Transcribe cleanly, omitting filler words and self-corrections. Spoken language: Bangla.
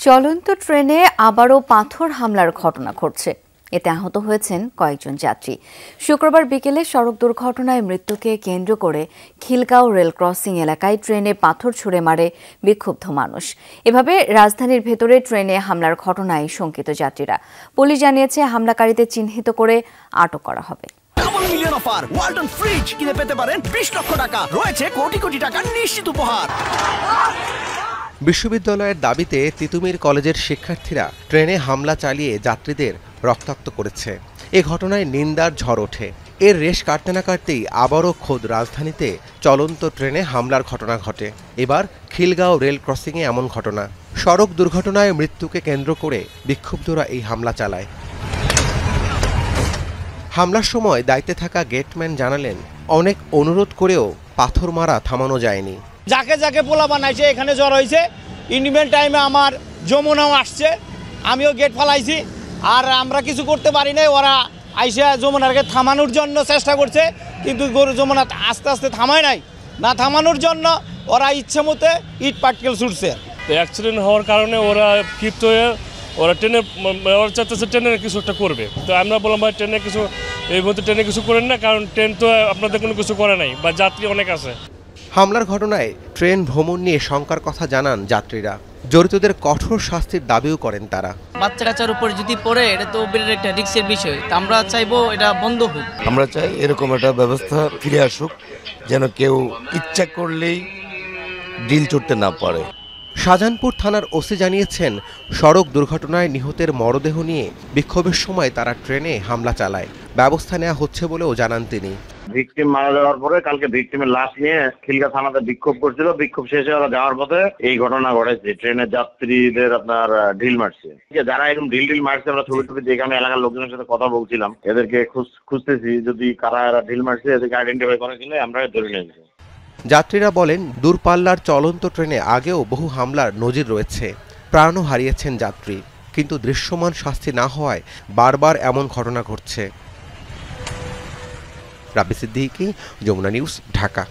চলন্ত ট্রেনে আবারও পাথর হামলার ঘটনা ঘটছে। এতে আহত হয়েছেন কয়েকজন যাত্রী। শুক্রবার বিকেলে সড়ক দুর্ঘটনায় মৃত্যুকে কেন্দ্র করে খিলগাঁও রেল ক্রসিং এলাকায় ট্রেনে পাথর ছুঁড়ে মারে বিক্ষুব্ধ মানুষ। এভাবে রাজধানীর ভেতরে ট্রেনে হামলার ঘটনায় শঙ্কিত যাত্রীরা। পুলিশ জানিয়েছে হামলাকারীদের চিহ্নিত করে আটক করা হবে। Double million offer Walton fridge কিনে পেতে পারেন 20 লক্ষ টাকা, রয়েছে কোটি কোটি টাকার নিশ্চিত উপহার। বিশ্ববিদ্যালয়ের দাবিতে তিতুমির কলেজের শিক্ষার্থীরা ট্রেনে হামলা চালিয়ে যাত্রীদের রক্তাক্ত করেছে। এ ঘটনায় নিন্দার ঝড় ওঠে। এর রেশ কাটতে না কাটতেই আবারও খোদ রাজধানীতে চলন্ত ট্রেনে হামলার ঘটনা ঘটে। এবার খিলগাঁও রেল ক্রসিংয়ে এমন ঘটনা। সড়ক দুর্ঘটনায় মৃত্যুকে কেন্দ্র করে বিক্ষুব্ধরা এই হামলা চালায়। হামলার সময় দায়িত্বে থাকা গেটম্যান জানালেন, অনেক অনুরোধ করেও পাথর মারা থামানো যায়নি। যাকে যাকে পোলা বানাইছে এখানে জ্বর হয়েছে। ইন্ডিপেন্ডেন্ট টাইমে আমার যমুনাও আসছে, আমিও গেট ফালাইছি, আর আমরা কিছু করতে পারি নাই। ওরা আইসা যমুনাকে থামানোর জন্য চেষ্টা করছে, কিন্তু যমুনা আস্তে আস্তে থামায় নাই। না থামানোর জন্য ওরা ইচ্ছে মতে ইট পাটকেল ছুটছে। অ্যাক্সিডেন্ট হওয়ার কারণে ওরা ক্ষিপ্ত হয়ে ওরা ওরা চাচ্ছে ট্রেনের কিছু একটা করবে। তো আমরা বললাম ভাই ট্রেনে কিছু এই মুহূর্তে ট্রেনে কিছু করেন না, কারণ ট্রেন তো আপনাদের কোনো কিছু করে নাই বা যাত্রী অনেক আছে। হামলার ঘটনায় ট্রেন ভ্রমণ নিয়ে শঙ্কার কথা জানান যাত্রীরা। জড়িতদের কঠোর শাস্তির দাবিও করেন তারা। বাচ্চা কাচ্চার উপর যদি পড়ে এটা তো বিরাট একটা রিস্কের বিষয়। তা আমরা চাইবো এটা বন্ধ হোক। আমরা চাই এরকম একটা ব্যবস্থা ফিরে আসুক, যেন কেউ ইচ্ছা করলেই ডিল চড়তে না পারে। শাহজাহানপুর থানার ওসি জানিয়েছেন, সড়ক দুর্ঘটনায় নিহতের মরদেহ নিয়ে বিক্ষোভের সময় তারা ট্রেনে হামলা চালায়। ব্যবস্থা নেওয়া হচ্ছে বলেও জানান তিনি। ভিকটিম মারা যাওয়ার পরে কালকে ভিকটিমের লাশ নিয়ে খিলগাঁও থানাতে বিক্ষোভ করছিল। বিক্ষোভ শেষে ওরা যাওয়ার পথে এই ঘটনা ঘটেছে। ট্রেনের যাত্রীদের আপনার ঢিল মারছে। যারা এরকম ঢিল মারছে আমরা ছবি টবি দেখে আমি এলাকার লোকজনের সাথে কথা বলছিলাম। এদেরকে খুঁজতেছি, যদি কারা এরা ঢিল মারছে এদেরকে আইডেন্টিফাই করা গেলে আমরা ধরে নিয়েছি। যাত্রীরা বলেন, দূরপাল্লার চলন্ত ট্রেনে আগেও বহু হামলার নজির রয়েছে। প্রাণও হারিয়েছেন যাত্রী, কিন্তু দৃশ্যমান শাস্তি না হওয়ায় বারবার এমন ঘটনা ঘটছে। রাব্বি সিদ্দিকী, যমুনা নিউজ, ঢাকা।